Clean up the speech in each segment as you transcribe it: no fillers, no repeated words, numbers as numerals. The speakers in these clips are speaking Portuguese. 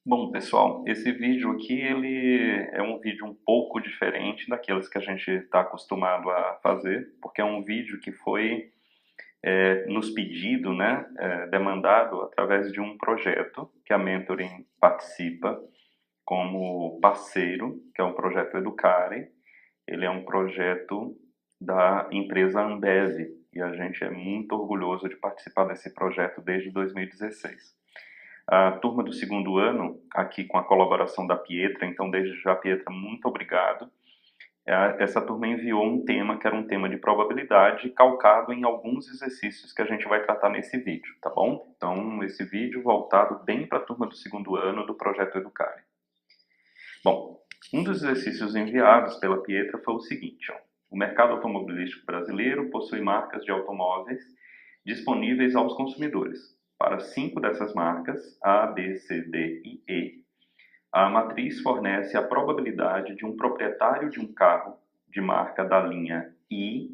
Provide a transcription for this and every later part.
Bom, pessoal, esse vídeo aqui ele é um vídeo um pouco diferente daqueles que a gente está acostumado a fazer, porque é um vídeo que foi nos pedido, né, demandado através de um projeto que a Mentoring participa como parceiro, que é o projeto Educare. Ele é um projeto da empresa Ambev e a gente é muito orgulhoso de participar desse projeto desde 2016. A turma do segundo ano, aqui com a colaboração da Pietra, então desde já, Pietra, muito obrigado. Essa turma enviou um tema que era um tema de probabilidade calcado em alguns exercícios que a gente vai tratar nesse vídeo, tá bom? Então, esse vídeo voltado bem para a turma do segundo ano do projeto Educare. Bom, um dos exercícios enviados pela Pietra foi o seguinte, ó. O mercado automobilístico brasileiro possui marcas de automóveis disponíveis aos consumidores. Para 5 dessas marcas, A, B, C, D e E, a matriz fornece a probabilidade de um proprietário de um carro de marca da linha I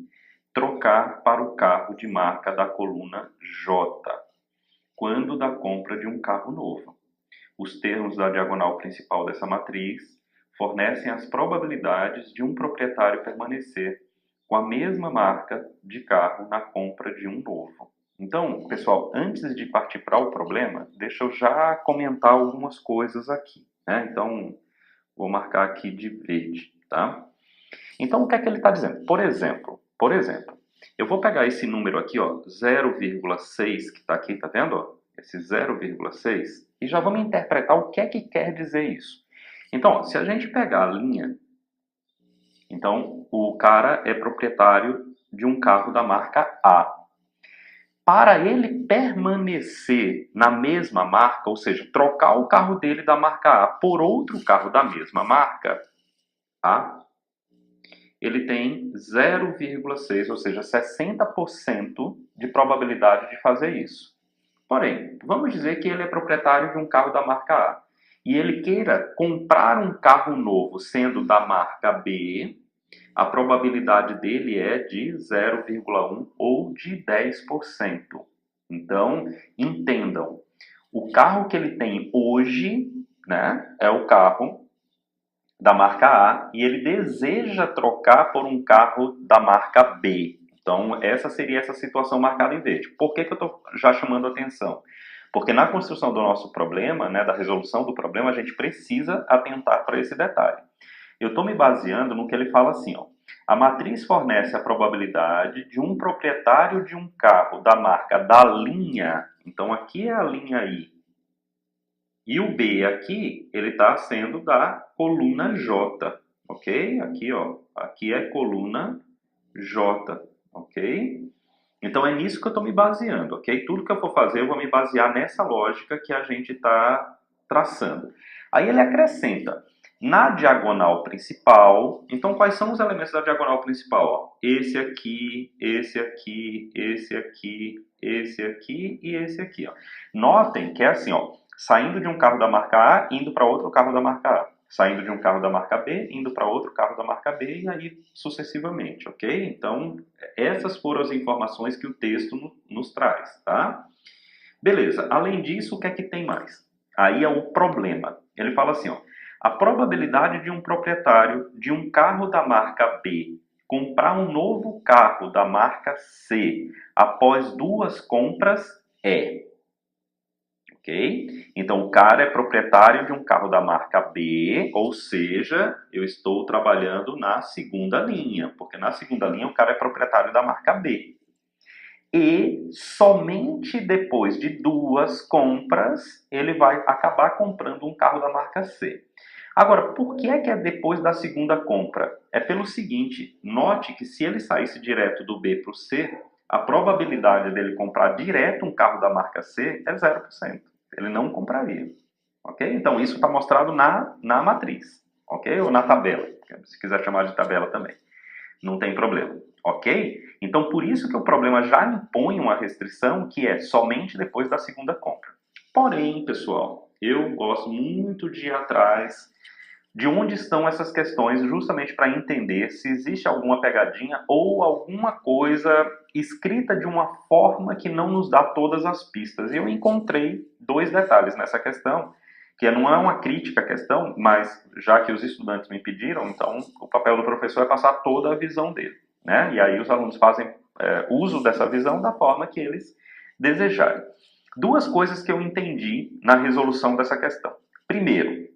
trocar para o carro de marca da coluna J, quando da compra de um carro novo. Os termos da diagonal principal dessa matriz fornecem as probabilidades de um proprietário permanecer com a mesma marca de carro na compra de um novo. Então, pessoal, antes de partir para o problema, deixa eu já comentar algumas coisas aqui, né? Então, vou marcar aqui de verde, tá? Então, o que é que ele está dizendo? Por exemplo, eu vou pegar esse número aqui, ó, 0,6, que está aqui, tá vendo? Ó? Esse 0,6, e já vamos interpretar o que é que quer dizer isso. Então, ó, se a gente pegar a linha, então o cara é proprietário de um carro da marca A. Para ele permanecer na mesma marca, ou seja, trocar o carro dele da marca A por outro carro da mesma marca A, ele tem 0,6, ou seja, 60% de probabilidade de fazer isso. Porém, vamos dizer que ele é proprietário de um carro da marca A e ele queira comprar um carro novo sendo da marca B, a probabilidade dele é de 0,1 ou de 10%. Então, entendam, o carro que ele tem hoje, né, é o carro da marca A e ele deseja trocar por um carro da marca B. Então, essa seria essa situação marcada em verde. Por que eu estou já chamando a atenção? Porque na construção do nosso problema, né, da resolução do problema, a gente precisa atentar para esse detalhe. Eu estou me baseando no que ele fala assim, ó. A matriz fornece a probabilidade de um proprietário de um carro da marca da linha, então aqui é a linha I, e o B aqui, ele está sendo da coluna J, ok? Aqui, ó, aqui é coluna J, ok? Então é nisso que eu estou me baseando, ok? Tudo que eu for fazer, eu vou me basear nessa lógica que a gente está traçando. Aí ele acrescenta, na diagonal principal, então quais são os elementos da diagonal principal? Ó? Esse aqui, esse aqui, esse aqui, esse aqui e esse aqui. Ó. Notem que é assim, ó, saindo de um carro da marca A, indo para outro carro da marca A. Saindo de um carro da marca B, indo para outro carro da marca B e aí sucessivamente, ok? Então, essas foram as informações que o texto nos traz, tá? Beleza, além disso, o que é que tem mais? Aí é o problema. Ele fala assim, ó, a probabilidade de um proprietário de um carro da marca B comprar um novo carro da marca C após 2 compras é, ok? Então, o cara é proprietário de um carro da marca B, ou seja, eu estou trabalhando na segunda linha, porque na segunda linha o cara é proprietário da marca B. E somente depois de 2 compras, ele vai acabar comprando um carro da marca C. Agora, por que é depois da segunda compra? É pelo seguinte, note que se ele saísse direto do B para o C, a probabilidade dele comprar direto um carro da marca C é 0%. Ele não compraria. Ok? Então, isso está mostrado na matriz. Ok? Ou na tabela, se quiser chamar de tabela também. Não tem problema. Ok? Então, por isso que o problema já impõe uma restrição que é somente depois da segunda compra. Porém, pessoal, eu gosto muito de ir atrás de onde estão essas questões, justamente para entender se existe alguma pegadinha ou alguma coisa escrita de uma forma que não nos dá todas as pistas. E eu encontrei 2 detalhes nessa questão que não é uma crítica à questão, mas já que os estudantes me pediram, então o papel do professor é passar toda a visão dele, né? E aí os alunos fazem uso dessa visão da forma que eles desejarem. Duas coisas que eu entendi na resolução dessa questão. Primeiro,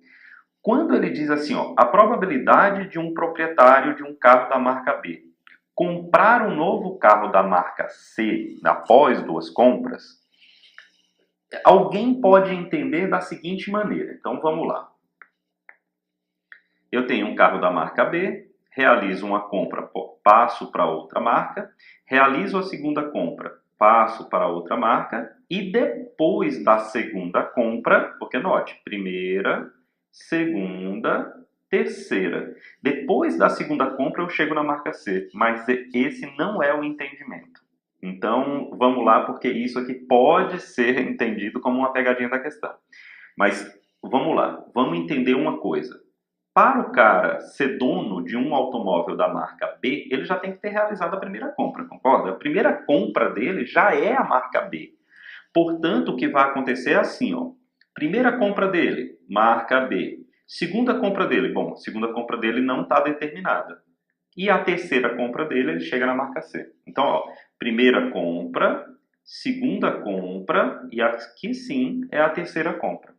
quando ele diz assim, ó, a probabilidade de um proprietário de um carro da marca B comprar um novo carro da marca C após 2 compras, alguém pode entender da seguinte maneira. Então vamos lá. Eu tenho um carro da marca B, realizo uma compra, passo para outra marca, realizo a segunda compra, passo para outra marca e depois da segunda compra, porque note, primeira, segunda, terceira. Depois da segunda compra eu chego na marca C, mas esse não é o entendimento. Então vamos lá, porque isso aqui pode ser entendido como uma pegadinha da questão. Mas vamos lá, vamos entender uma coisa. Para o cara ser dono de um automóvel da marca B, ele já tem que ter realizado a primeira compra, concorda? A primeira compra dele já é a marca B. Portanto, o que vai acontecer é assim, ó. Primeira compra dele, marca B. Segunda compra dele, bom, a segunda compra dele não está determinada. E a terceira compra dele, ele chega na marca C. Então, ó, primeira compra, segunda compra e aqui sim é a terceira compra.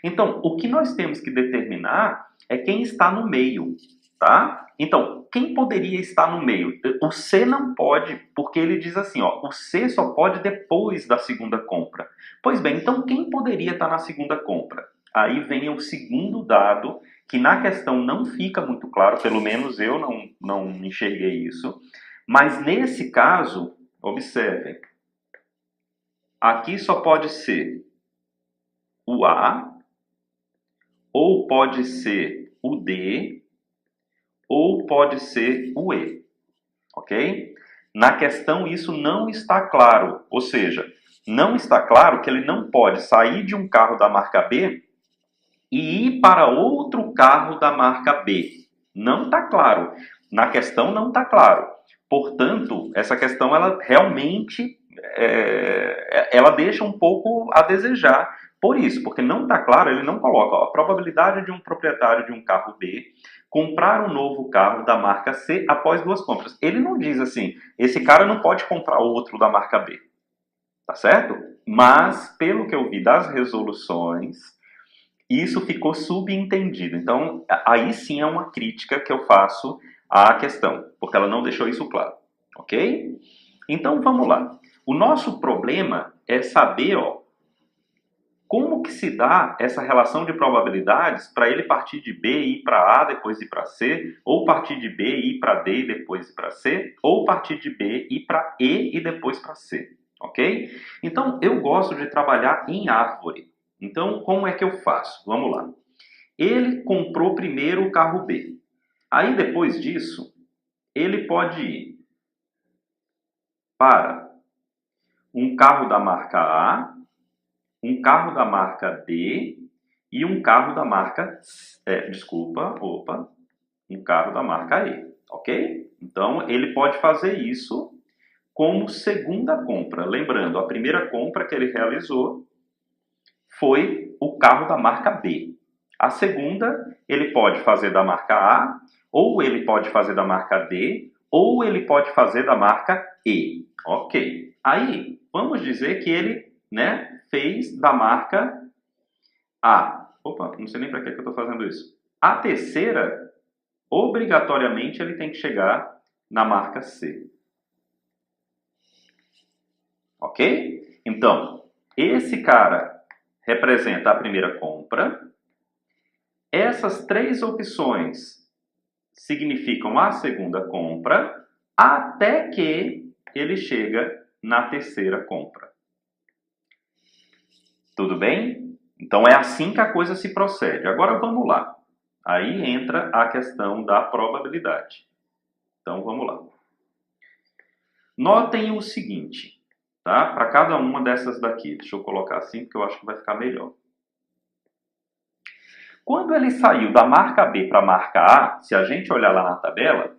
Então, o que nós temos que determinar é quem está no meio, tá? Então, quem poderia estar no meio? O C não pode, porque ele diz assim, ó, o C só pode depois da segunda compra. Pois bem, então quem poderia estar na segunda compra? Aí vem o segundo dado, que na questão não fica muito claro, pelo menos eu não enxerguei isso, mas nesse caso, observem, aqui só pode ser o A, ou pode ser o D, ou pode ser o E, ok? Na questão isso não está claro, ou seja, não está claro que ele não pode sair de um carro da marca B e ir para outro carro da marca B. Não está claro. Na questão não está claro. Portanto, essa questão ela realmente ela deixa um pouco a desejar. Por isso, porque não está claro, ele não coloca ó, a probabilidade de um proprietário de um carro B comprar um novo carro da marca C após 2 compras. Ele não diz assim, esse cara não pode comprar outro da marca B. Tá certo? Mas, pelo que eu vi das resoluções, isso ficou subentendido. Então, aí sim é uma crítica que eu faço à questão, porque ela não deixou isso claro. Ok? Então, vamos lá. O nosso problema é saber, ó, como que se dá essa relação de probabilidades para ele partir de B e ir para A, depois ir para C, ou partir de B e ir para D e depois ir para C, ou partir de B e ir para E e depois para C, ok? Então, eu gosto de trabalhar em árvore. Então, como é que eu faço? Vamos lá. Ele comprou primeiro o carro B. Aí, depois disso, ele pode ir para um carro da marca A, um carro da marca D e um carro da marca, um carro da marca E, ok? Então, ele pode fazer isso como segunda compra. Lembrando, a primeira compra que ele realizou foi o carro da marca B. A segunda, ele pode fazer da marca A, ou ele pode fazer da marca D, ou ele pode fazer da marca E, ok? Aí, vamos dizer que ele, né, fez da marca A. Opa, não sei nem para que eu estou fazendo isso. A terceira, obrigatoriamente, ele tem que chegar na marca C. Ok? Então, esse cara representa a primeira compra. Essas 3 opções significam a segunda compra, até que ele chega na terceira compra. Tudo bem? Então é assim que a coisa se procede. Agora vamos lá. Aí entra a questão da probabilidade. Então vamos lá. Notem o seguinte, tá? Para cada uma dessas daqui, deixa eu colocar assim porque eu acho que vai ficar melhor. Quando ele saiu da marca B para a marca A, se a gente olhar lá na tabela,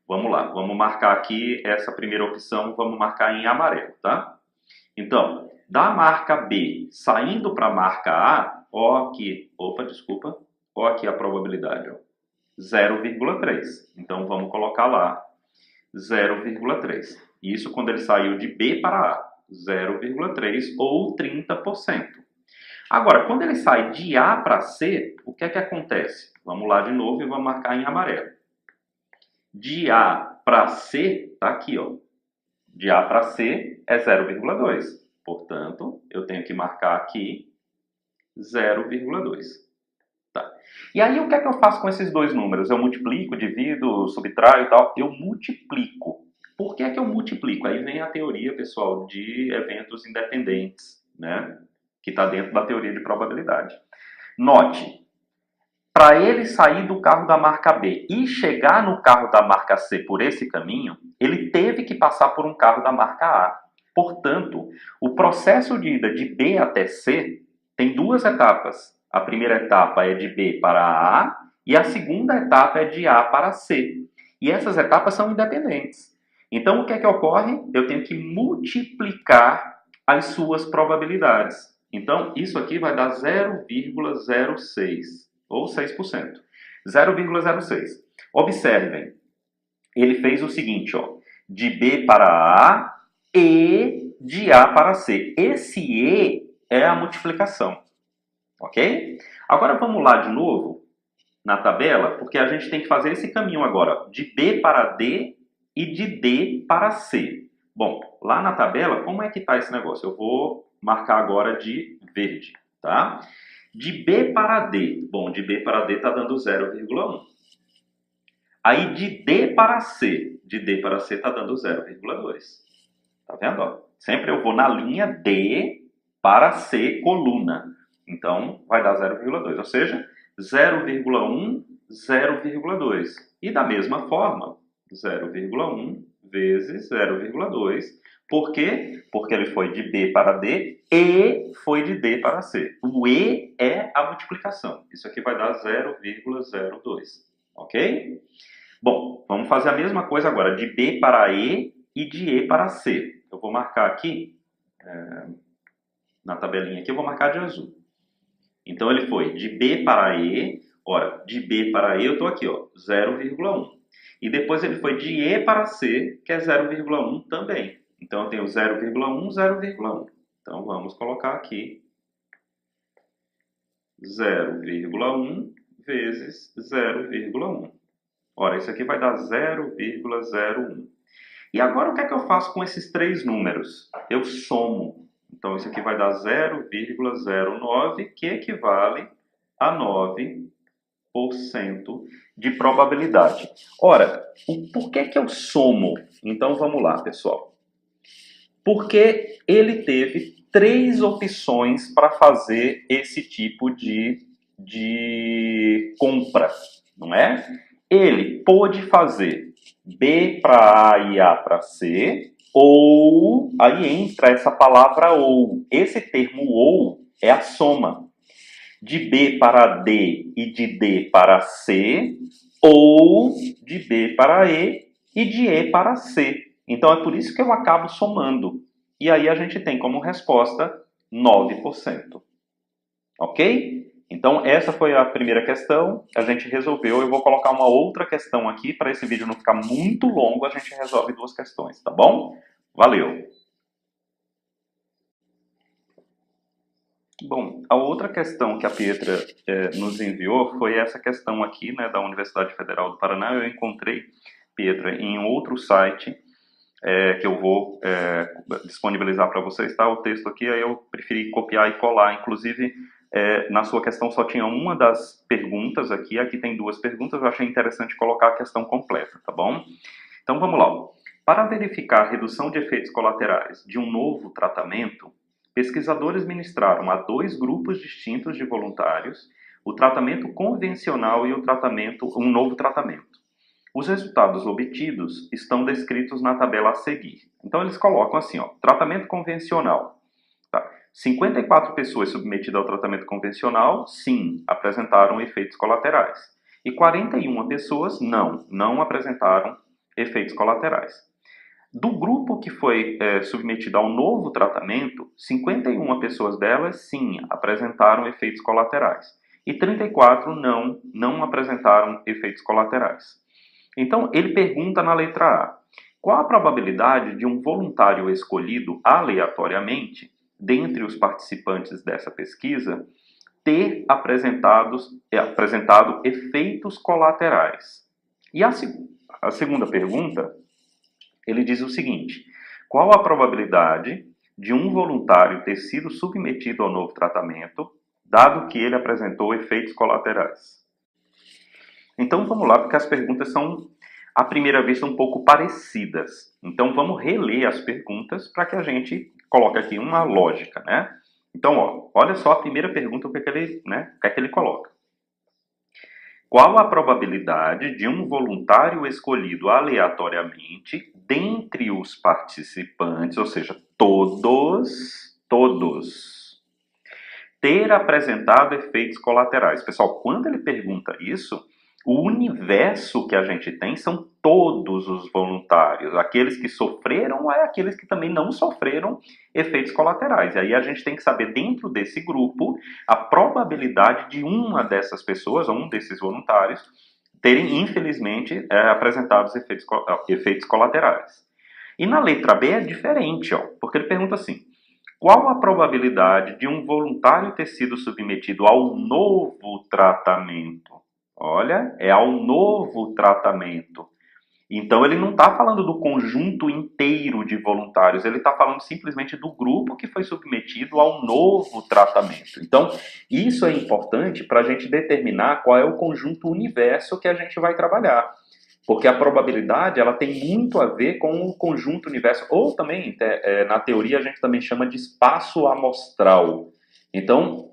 vamos lá, vamos marcar aqui essa primeira opção, vamos marcar em amarelo, tá? Então, da marca B saindo para a marca A, ó aqui, opa, desculpa, ó aqui a probabilidade, ó, 0,3. Então vamos colocar lá 0,3. Isso quando ele saiu de B para A, 0,3 ou 30%. Agora, quando ele sai de A para C, o que é que acontece? Vamos lá de novo e vamos marcar em amarelo. De A para C, tá aqui, ó. De A para C é 0,2. Portanto, eu tenho que marcar aqui 0,2. Tá. E aí, o que é que eu faço com esses dois números? Eu multiplico, divido, subtraio e tal? Eu multiplico. Por que é que eu multiplico? Aí vem a teoria, pessoal, de eventos independentes, né? Que está dentro da teoria de probabilidade. Note, para ele sair do carro da marca B e chegar no carro da marca C por esse caminho, ele teve que passar por um carro da marca A. Portanto, o processo de ida de B até C tem duas etapas. A primeira etapa é de B para A e a segunda etapa é de A para C. E essas etapas são independentes. Então, o que é que ocorre? Eu tenho que multiplicar as suas probabilidades. Então, isso aqui vai dar 0,06 ou 6%. 0,06. Observem, ele fez o seguinte, ó, de B para A e de A para C. Esse E é a multiplicação, ok? Agora vamos lá de novo na tabela, porque a gente tem que fazer esse caminho agora, de B para D e de D para C. Bom, lá na tabela, como é que está esse negócio? Eu vou marcar agora de verde, tá? De B para D. Bom, de B para D está dando 0,1. Aí de D para C. De D para C está dando 0,2. Tá vendo? Ó? Sempre eu vou na linha D para C, coluna. Então, vai dar 0,2. Ou seja, 0,1, 0,2. E da mesma forma, 0,1 vezes 0,2. Por quê? Porque ele foi de B para D e foi de D para C. O E é a multiplicação. Isso aqui vai dar 0,02. Ok? Bom, vamos fazer a mesma coisa agora, de B para E e de E para C. Eu vou marcar aqui, na tabelinha aqui, eu vou marcar de azul. Então ele foi de B para E, ora, de B para E eu estou aqui, ó, 0,1. E depois ele foi de E para C, que é 0,1 também. Então eu tenho 0,1, 0,1. Então vamos colocar aqui 0,1 vezes 0,1. Ora, isso aqui vai dar 0,01. E agora o que é que eu faço com esses três números? Eu somo. Então isso aqui vai dar 0,09, que equivale a 9% de probabilidade. Ora, por que que eu somo? Então vamos lá, pessoal. Porque ele teve três opções para fazer esse tipo de compra, não é? Ele pôde fazer B para A e A para C, ou, aí entra essa palavra ou. Esse termo ou é a soma de B para D e de D para C, ou de B para E e de E para C. Então é por isso que eu acabo somando. E aí a gente tem como resposta 9%. Ok? Então essa foi a primeira questão, a gente resolveu. Eu vou colocar uma outra questão aqui, para esse vídeo não ficar muito longo, a gente resolve duas questões, tá bom? Valeu! Bom, a outra questão que a Pietra nos enviou foi essa questão aqui, né, da Universidade Federal do Paraná. Eu encontrei, Pietra, em outro site, que eu vou disponibilizar para vocês, tá? O texto aqui, aí eu preferi copiar e colar. Inclusive, na sua questão só tinha uma das perguntas aqui tem duas perguntas, eu achei interessante colocar a questão completa, tá bom? Então vamos lá. Para verificar a redução de efeitos colaterais de um novo tratamento, pesquisadores ministraram a dois grupos distintos de voluntários o tratamento convencional e um novo tratamento. Os resultados obtidos estão descritos na tabela a seguir. Então eles colocam assim, ó, tratamento convencional. Tá? 54 pessoas submetidas ao tratamento convencional, sim, apresentaram efeitos colaterais. E 41 pessoas não apresentaram efeitos colaterais. Do grupo que foi submetido ao novo tratamento, 51 pessoas delas, sim, apresentaram efeitos colaterais. E 34 não apresentaram efeitos colaterais. Então, ele pergunta na letra A: qual a probabilidade de um voluntário escolhido aleatoriamente, dentre os participantes dessa pesquisa, ter apresentado efeitos colaterais? E a segunda pergunta, ele diz o seguinte: qual a probabilidade de um voluntário ter sido submetido ao novo tratamento, dado que ele apresentou efeitos colaterais? Então vamos lá, porque as perguntas são, à primeira vista, um pouco parecidas. Então vamos reler as perguntas para que a gente coloque aqui uma lógica, né? Então, olha só a primeira pergunta, o que é que ele coloca. Qual a probabilidade de um voluntário escolhido aleatoriamente dentre os participantes, ou seja, todos, ter apresentado efeitos colaterais? Pessoal, quando ele pergunta isso, o universo que a gente tem são todos os voluntários, aqueles que sofreram ou aqueles que também não sofreram efeitos colaterais. E aí a gente tem que saber, dentro desse grupo, a probabilidade de uma dessas pessoas, ou um desses voluntários, terem, infelizmente, apresentado efeitos colaterais. E na letra B é diferente, porque ele pergunta assim: qual a probabilidade de um voluntário ter sido submetido ao novo tratamento? Olha, é ao novo tratamento. Então ele não está falando do conjunto inteiro de voluntários, ele está falando simplesmente do grupo que foi submetido ao novo tratamento. Então, isso é importante para a gente determinar qual é o conjunto universo que a gente vai trabalhar. Porque a probabilidade ela tem muito a ver com o conjunto universo, ou também, na teoria, a gente também chama de espaço amostral. Então,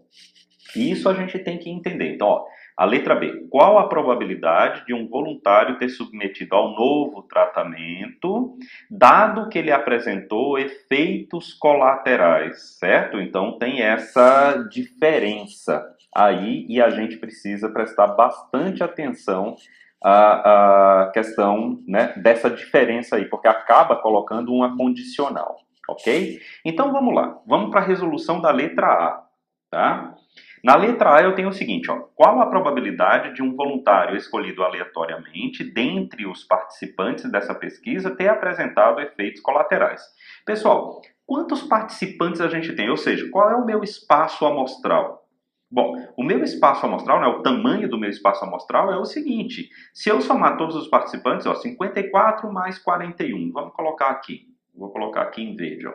isso a gente tem que entender. Então, a letra B: qual a probabilidade de um voluntário ter submetido ao novo tratamento, dado que ele apresentou efeitos colaterais, certo? Então, tem essa diferença aí e a gente precisa prestar bastante atenção à questão, né, dessa diferença aí, porque acaba colocando uma condicional, ok? Então, vamos lá. Vamos para a resolução da letra A, tá? Na letra A eu tenho o seguinte: qual a probabilidade de um voluntário escolhido aleatoriamente dentre os participantes dessa pesquisa ter apresentado efeitos colaterais? Pessoal, quantos participantes a gente tem? Ou seja, qual é o meu espaço amostral? Bom, o meu espaço amostral, né, o tamanho do meu espaço amostral é o seguinte: se eu somar todos os participantes, 54 mais 41, vamos colocar aqui. Vou colocar aqui em verde,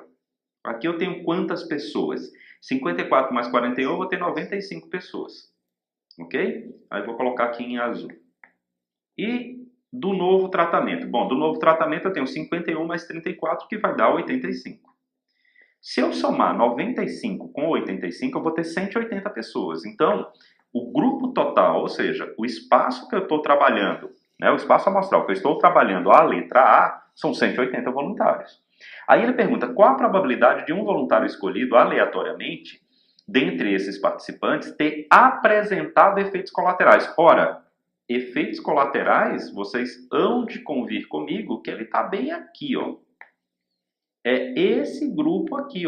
Aqui eu tenho quantas pessoas? 54 mais 41, eu vou ter 95 pessoas. Ok? Aí vou colocar aqui em azul. E do novo tratamento? Bom, do novo tratamento eu tenho 51 mais 34, que vai dar 85. Se eu somar 95 com 85, eu vou ter 180 pessoas. Então, o grupo total, ou seja, o espaço que eu estou trabalhando, né, o espaço amostral que eu estou trabalhando, a letra A, são 180 voluntários. Aí ele pergunta: qual a probabilidade de um voluntário escolhido aleatoriamente, dentre esses participantes, ter apresentado efeitos colaterais? Ora, efeitos colaterais, vocês hão de convir comigo que ele está bem aqui, É esse grupo aqui,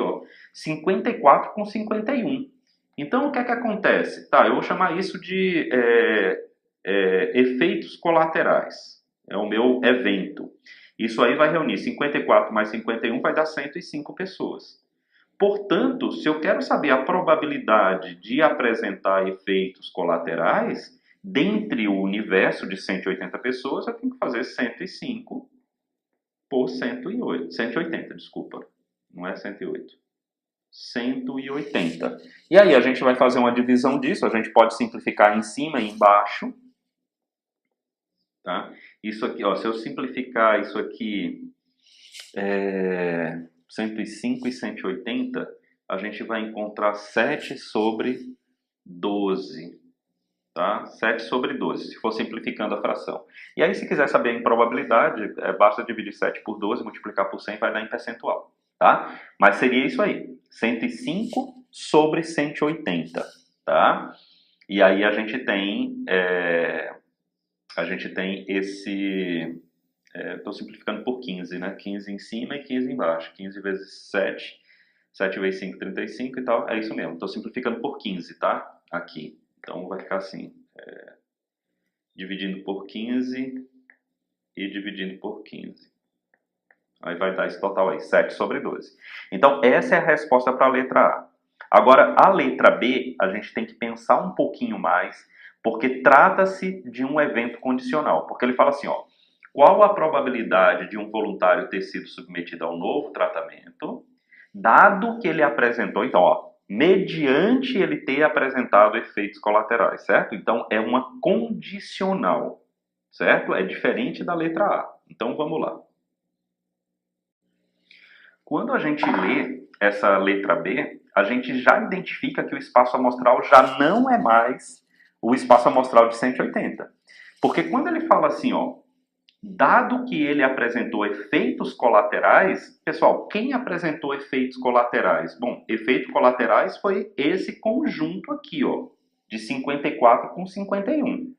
54 com 51. Então, o que é que acontece? Tá, eu vou chamar isso de efeitos colaterais. É o meu evento. Isso aí vai reunir 54 mais 51, vai dar 105 pessoas. Portanto, se eu quero saber a probabilidade de apresentar efeitos colaterais, dentre o universo de 180 pessoas, eu tenho que fazer 105 por 108. 180, desculpa. Não é 108. 180. E aí a gente vai fazer uma divisão disso, a gente pode simplificar em cima e embaixo. Tá? Isso aqui, se eu simplificar isso aqui, 105 e 180, a gente vai encontrar 7 sobre 12. Tá? 7 sobre 12, se for simplificando a fração. E aí, se quiser saber a improbabilidade, basta dividir 7 por 12, multiplicar por 100, vai dar em percentual. Tá? Mas seria isso aí, 105 sobre 180. Tá? E aí a gente tem esse Estou simplificando por 15, né? 15 em cima e 15 embaixo. 15 vezes 7, 7 vezes 5, 35 e tal. É isso mesmo. Estou simplificando por 15, tá? Aqui. Então vai ficar assim. Dividindo por 15 e dividindo por 15. Aí vai dar esse total aí, 7 sobre 12. Então, essa é a resposta para a letra A. Agora, a letra B, a gente tem que pensar um pouquinho mais, porque trata-se de um evento condicional. Porque ele fala assim, ó, qual a probabilidade de um voluntário ter sido submetido ao novo tratamento, dado que ele apresentou, então, ó, mediante ele ter apresentado efeitos colaterais, certo? Então, é uma condicional, certo? É diferente da letra A. Então, vamos lá. Quando a gente lê essa letra B, a gente já identifica que o espaço amostral já não é mais o espaço amostral de 180. Porque quando ele fala assim, ó, dado que ele apresentou efeitos colaterais, pessoal, quem apresentou efeitos colaterais? Bom, efeitos colaterais foi esse conjunto aqui, ó, de 54 com 51.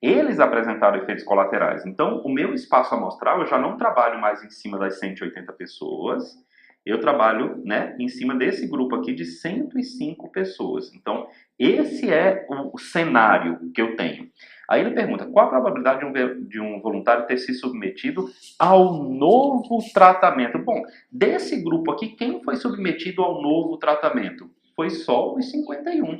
Eles apresentaram efeitos colaterais. Então, o meu espaço amostral, eu já não trabalho mais em cima das 180 pessoas, eu trabalho, né, em cima desse grupo aqui de 105 pessoas. Então, esse é o cenário que eu tenho. Aí ele pergunta, qual a probabilidade de um voluntário ter se submetido ao novo tratamento? Bom, desse grupo aqui, quem foi submetido ao novo tratamento? Foi só os 51.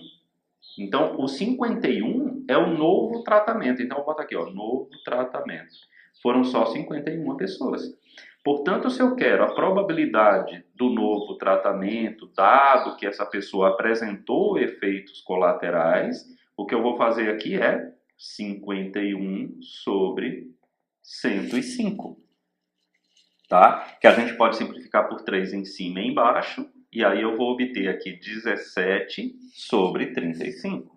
Então, o 51 é o novo tratamento. Então, eu boto aqui, ó, novo tratamento. Foram só 51 pessoas. Portanto, se eu quero a probabilidade do novo tratamento, dado que essa pessoa apresentou efeitos colaterais, o que eu vou fazer aqui é 51 sobre 105. Tá? Que a gente pode simplificar por 3 em cima e embaixo, e aí eu vou obter aqui 17 sobre 35.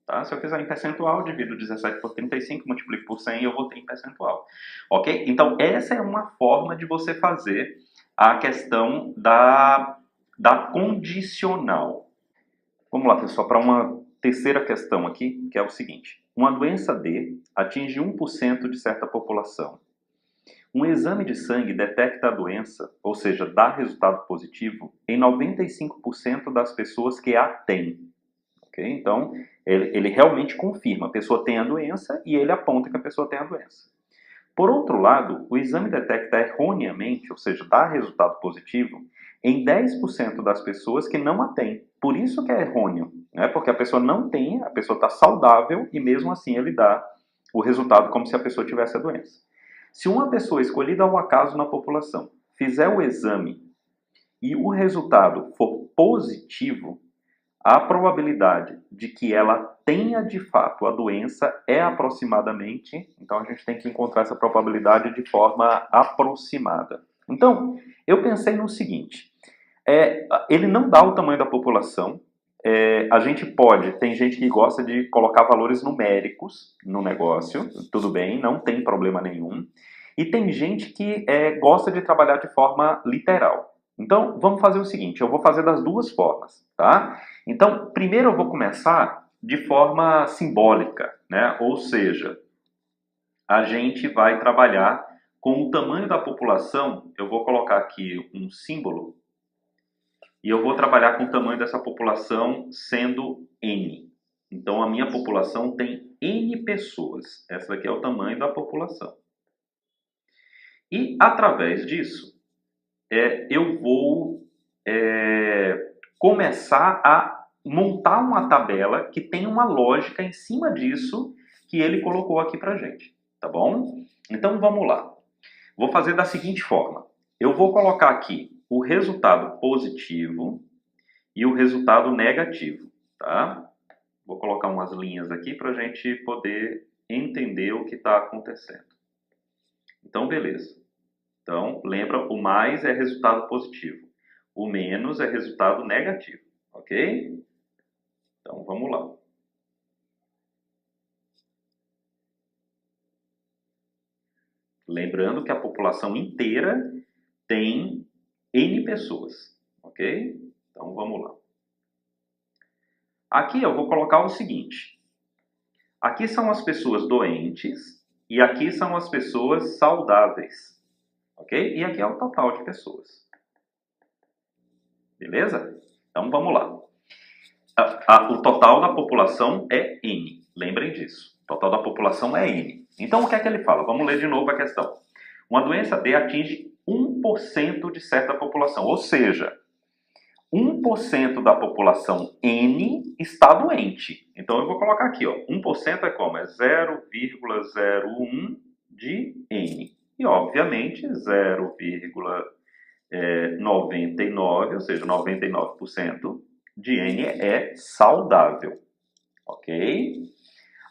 Tá? Se eu fizer em percentual, divido 17 por 35, multiplico por 100 e eu vou ter em percentual. Ok? Então, essa é uma forma de você fazer a questão da condicional. Vamos lá, pessoal, para uma terceira questão aqui, que é o seguinte. Uma doença D atinge 1% de certa população. Um exame de sangue detecta a doença, ou seja, dá resultado positivo, em 95% das pessoas que a têm. Okay? Então, ele realmente confirma, a pessoa tem a doença e ele aponta que a pessoa tem a doença. Por outro lado, o exame detecta erroneamente, ou seja, dá resultado positivo, em 10% das pessoas que não a têm. Por isso que é errôneo, né? Porque a pessoa não tem, a pessoa está saudável e mesmo assim ele dá o resultado como se a pessoa tivesse a doença. Se uma pessoa escolhida ao acaso na população fizer o exame e o resultado for positivo, a probabilidade de que ela tenha de fato a doença é aproximadamente, então a gente tem que encontrar essa probabilidade de forma aproximada. Então, eu pensei no seguinte, ele não dá o tamanho da população, a gente pode, tem gente que gosta de colocar valores numéricos no negócio, tudo bem, não tem problema nenhum, e tem gente que gosta de trabalhar de forma literal. Então, vamos fazer o seguinte, eu vou fazer das duas formas, tá? Então, primeiro eu vou começar de forma simbólica, né? Ou seja, a gente vai trabalhar com o tamanho da população, eu vou colocar aqui um símbolo, e eu vou trabalhar com o tamanho dessa população sendo N. Então, a minha população tem N pessoas. Essa daqui é o tamanho da população. E, através disso, eu vou começar a montar uma tabela que tem uma lógica em cima disso que ele colocou aqui pra gente, tá bom? Então vamos lá. Vou fazer da seguinte forma. Eu vou colocar aqui o resultado positivo e o resultado negativo, tá? Vou colocar umas linhas aqui para a gente poder entender o que está acontecendo. Então, beleza. Então, lembra, o mais é resultado positivo. O menos é resultado negativo, ok? Então, vamos lá. Lembrando que a população inteira tem N pessoas, ok? Então, vamos lá. Aqui eu vou colocar o seguinte. Aqui são as pessoas doentes E aqui são as pessoas saudáveis. Ok? E aqui é o total de pessoas. Beleza? Então vamos lá. O total da população é N. Lembrem disso. O total da população é N. Então o que é que ele fala? Vamos ler de novo a questão. Uma doença D atinge 1% de certa população. Ou seja, 1% da população N está doente. Então eu vou colocar aqui, ó. 1% é como? É 0,01 de N. E obviamente 0,99, ou seja, 99% de N é saudável. Ok?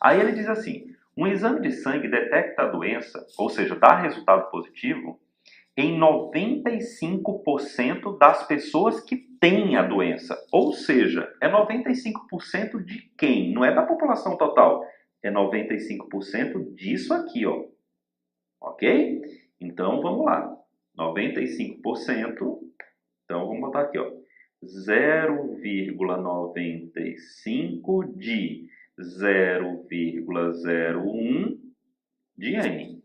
Aí ele diz assim, um exame de sangue detecta a doença, ou seja, dá resultado positivo, em 95% das pessoas que têm a doença. Ou seja, é 95% de quem? Não é da população total. É 95% disso aqui, ó. Ok? Então, vamos lá. 95%. Então, vamos botar aqui, ó. 0,95 de 0,01 de N.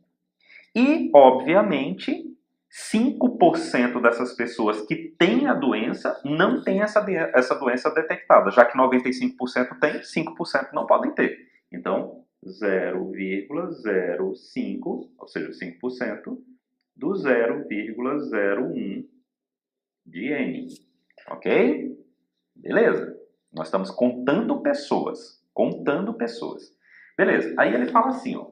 E, obviamente, 5% dessas pessoas que têm a doença não têm essa doença detectada, já que 95% tem, 5% não podem ter. Então, 0,05, ou seja, 5% do 0,01 de N. Ok? Beleza? Nós estamos contando pessoas. Contando pessoas. Beleza. Aí ele fala assim, ó.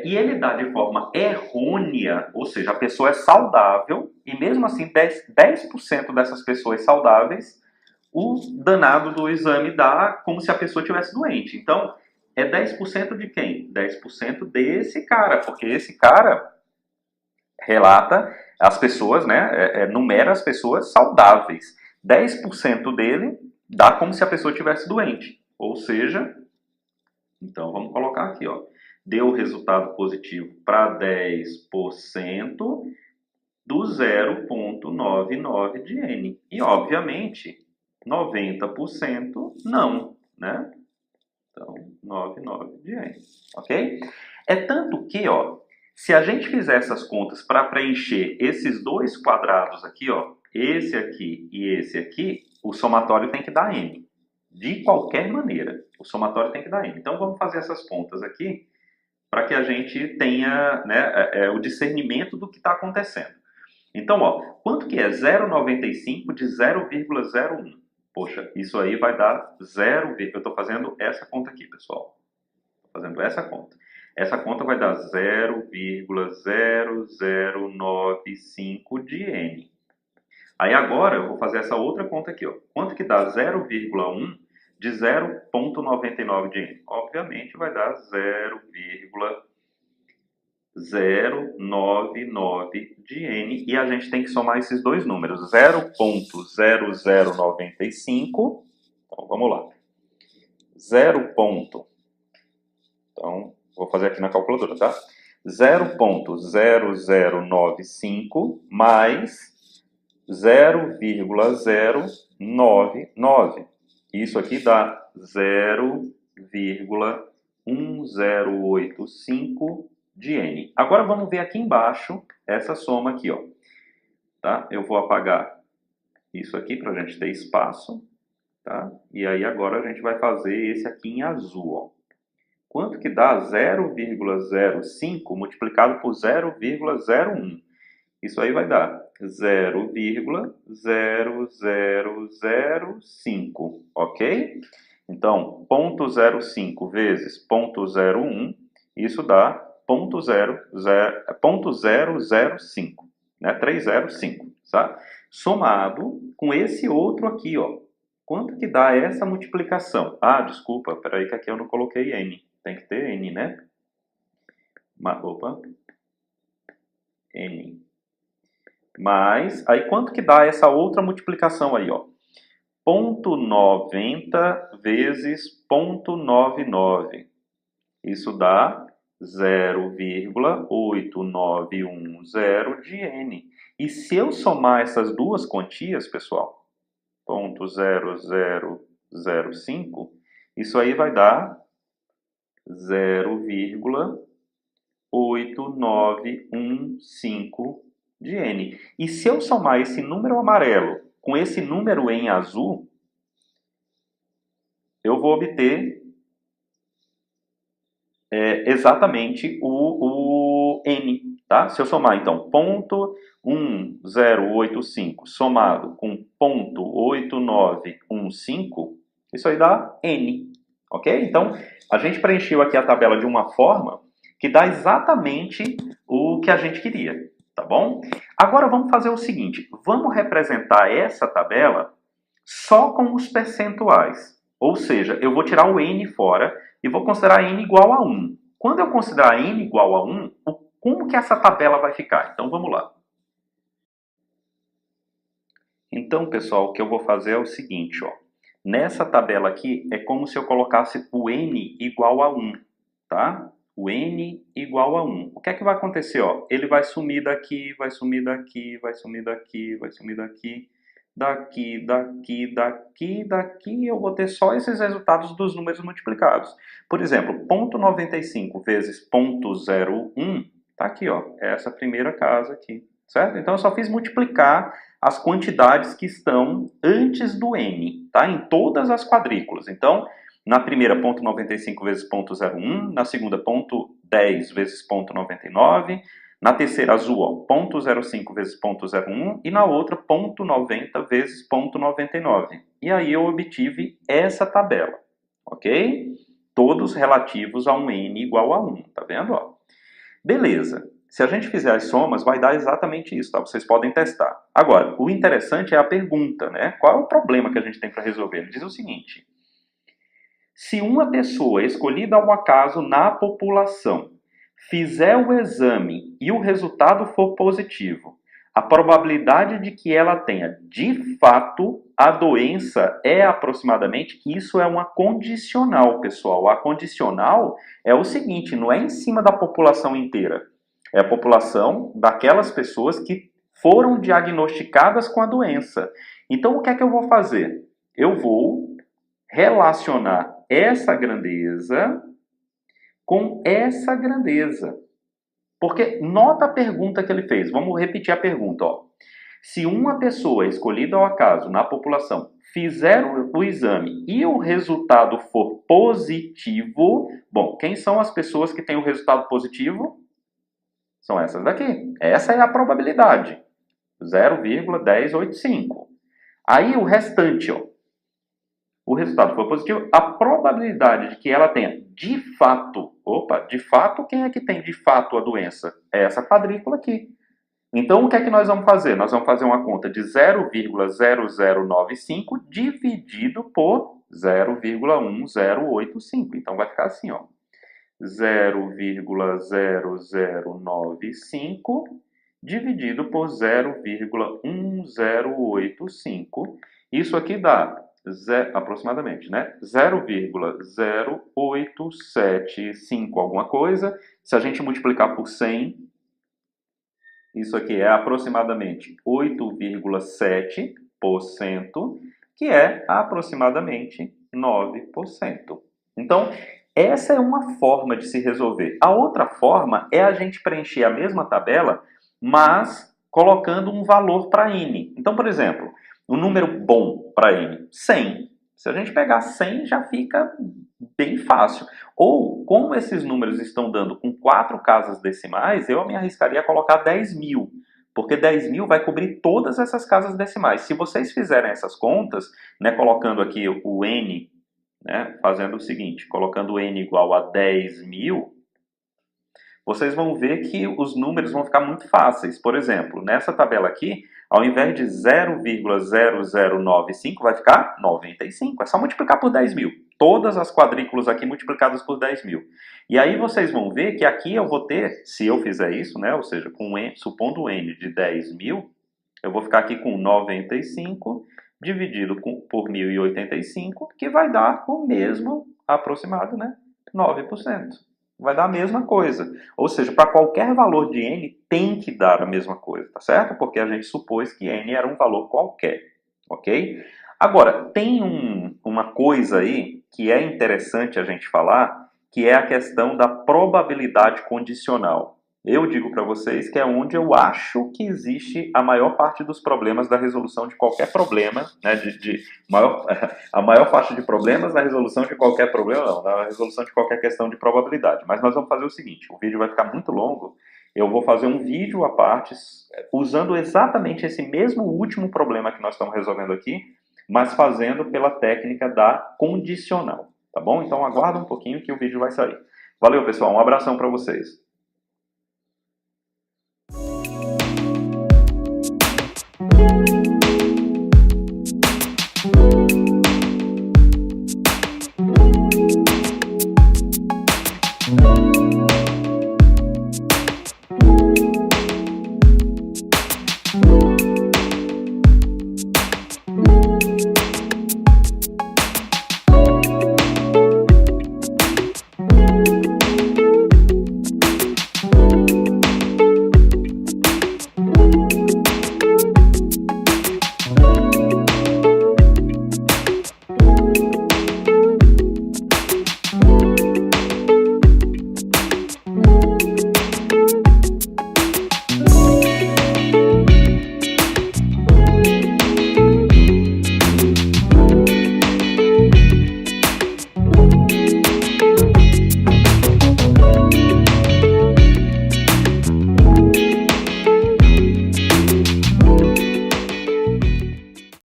E ele dá de forma errônea, ou seja, a pessoa é saudável, e mesmo assim 10% dessas pessoas saudáveis, o danado do exame dá como se a pessoa estivesse doente. Então, é 10% de quem? 10% desse cara, porque esse cara relata as pessoas, né, numera as pessoas saudáveis. 10% dele dá como se a pessoa estivesse doente. Ou seja, então vamos colocar aqui, ó. Deu resultado positivo para 10% do 0,99 de N. E, obviamente, 90% não, né? Então, 99 de N, ok? É tanto que, ó, se a gente fizer essas contas para preencher esses dois quadrados aqui, ó, esse aqui e esse aqui, o somatório tem que dar N. De qualquer maneira, o somatório tem que dar N. Então, vamos fazer essas contas aqui para que a gente tenha, né, o discernimento do que está acontecendo. Então, ó, quanto que é 0,95 de 0,01? Poxa, isso aí vai dar 0, eu estou fazendo essa conta aqui, pessoal. Estou fazendo essa conta. Essa conta vai dar 0,0095 de N. Aí agora eu vou fazer essa outra conta aqui, ó. Quanto que dá 0,1 de 0,99 de N? Obviamente vai dar 0,099 de N. E a gente tem que somar esses dois números. 0,0095. Então vamos lá. 0. Então vou fazer aqui na calculadora, tá? 0,0095 mais 0,099. Isso aqui dá 0,1085 de N. Agora vamos ver aqui embaixo essa soma aqui, ó. Tá? Eu vou apagar isso aqui para a gente ter espaço, tá? E aí agora a gente vai fazer esse aqui em azul, ó. Quanto que dá 0,05 multiplicado por 0,01? Isso aí vai dar 0,0005, ok? Então, 0,05 vezes 0,01, isso dá 0,005, né? 305, tá? Somado com esse outro aqui, ó. Quanto que dá essa multiplicação? Ah, desculpa, peraí que aqui eu não coloquei N. Tem que ter N, né? Opa. N. Mas, aí quanto que dá essa outra multiplicação aí, ó? 0,90 vezes 0,99. Isso dá 0,8910 de N. E se eu somar essas duas quantias, pessoal, 0,0005, isso aí vai dar 0,8915 de N. E se eu somar esse número amarelo com esse número em azul, eu vou obter exatamente o N. Tá? Se eu somar, então, 0,1085 somado com 0,8915, isso aí dá N. Ok? Então, a gente preencheu aqui a tabela de uma forma que dá exatamente o que a gente queria. Tá bom? Agora vamos fazer o seguinte. Vamos representar essa tabela só com os percentuais. Ou seja, eu vou tirar o N fora e vou considerar N igual a 1. Quando eu considerar N igual a 1, como que essa tabela vai ficar? Então vamos lá. Então, pessoal, o que eu vou fazer é o seguinte, ó. Nessa tabela aqui é como se eu colocasse o N igual a 1, tá? O N igual a 1. O que é que vai acontecer, ó? Ele vai sumir daqui, vai sumir daqui, vai sumir daqui, vai sumir daqui, daqui, daqui, daqui, daqui, eu vou ter só esses resultados dos números multiplicados. Por exemplo, 0,95 vezes 0,01, tá aqui, ó, essa primeira casa aqui, certo? Então eu só fiz multiplicar as quantidades que estão antes do N, tá? Em todas as quadrículas. Então, na primeira, 0,95 vezes 0,01, na segunda, 0,10 vezes 0,99, na terceira azul, ó, 0,05 vezes 0,01 e na outra 0,90 vezes 0,99. E aí eu obtive essa tabela, ok? Todos relativos a um N igual a 1, tá vendo? Ó? Beleza. Se a gente fizer as somas, vai dar exatamente isso, tá? Vocês podem testar. Agora, o interessante é a pergunta, né? Qual é o problema que a gente tem para resolver? Ele diz o seguinte: se uma pessoa escolhida ao acaso na população fizer o exame e o resultado for positivo, a probabilidade de que ela tenha de fato a doença é aproximadamente, isso é uma condicional, pessoal. A condicional é o seguinte, não é em cima da população inteira. É a população daquelas pessoas que foram diagnosticadas com a doença. Então, o que é que eu vou fazer? Eu vou relacionar essa grandeza com essa grandeza. Porque nota a pergunta que ele fez. Vamos repetir a pergunta. Ó. Se uma pessoa escolhida ao acaso na população fizer o exame e o resultado for positivo, bom, quem são as pessoas que têm o resultado positivo? São essas daqui. Essa é a probabilidade. 0,1085. Aí o restante, ó. O resultado for positivo, a probabilidade de que ela tenha de fato, de fato, quem é que tem de fato a doença? É essa quadrícula aqui. Então, o que é que nós vamos fazer? Nós vamos fazer uma conta de 0,0095 dividido por 0,1085. Então, vai ficar assim, ó. 0,0095 dividido por 0,1085. Isso aqui dá aproximadamente, né? 0,0875 alguma coisa. Se a gente multiplicar por 100, isso aqui é aproximadamente 8,7%, que é aproximadamente 9%. Então, essa é uma forma de se resolver. A outra forma é a gente preencher a mesma tabela, mas colocando um valor para N. Então, por exemplo, um número bom para N, 100. Se a gente pegar 100, já fica bem fácil. Ou, como esses números estão dando com 4 casas decimais, eu me arriscaria a colocar 10.000. Porque 10.000 vai cobrir todas essas casas decimais. Se vocês fizerem essas contas, né, colocando aqui o N, né, fazendo o seguinte, colocando N igual a 10.000, vocês vão ver que os números vão ficar muito fáceis. Por exemplo, nessa tabela aqui, ao invés de 0,0095, vai ficar 95. É só multiplicar por 10.000. Todas as quadrículas aqui multiplicadas por 10.000. E aí vocês vão ver que aqui eu vou ter, se eu fizer isso, né, ou seja, com N, supondo o N de 10.000, eu vou ficar aqui com 95 dividido por 1.085, que vai dar o mesmo aproximado, né, 9%. Vai dar a mesma coisa. Ou seja, para qualquer valor de n, tem que dar a mesma coisa, tá certo? Porque a gente supôs que n era um valor qualquer, ok? Agora, tem uma coisa aí que é interessante a gente falar, que é a questão da probabilidade condicional. Eu digo para vocês que é onde eu acho que existe a maior parte dos problemas da resolução de qualquer problema, né, a maior parte de problemas na resolução de qualquer problema, não, na resolução de qualquer questão de probabilidade. Mas nós vamos fazer o seguinte, o vídeo vai ficar muito longo, eu vou fazer um vídeo à parte, usando exatamente esse mesmo último problema que nós estamos resolvendo aqui, mas fazendo pela técnica da condicional, tá bom? Então aguarda um pouquinho que o vídeo vai sair. Valeu, pessoal, um abração para vocês.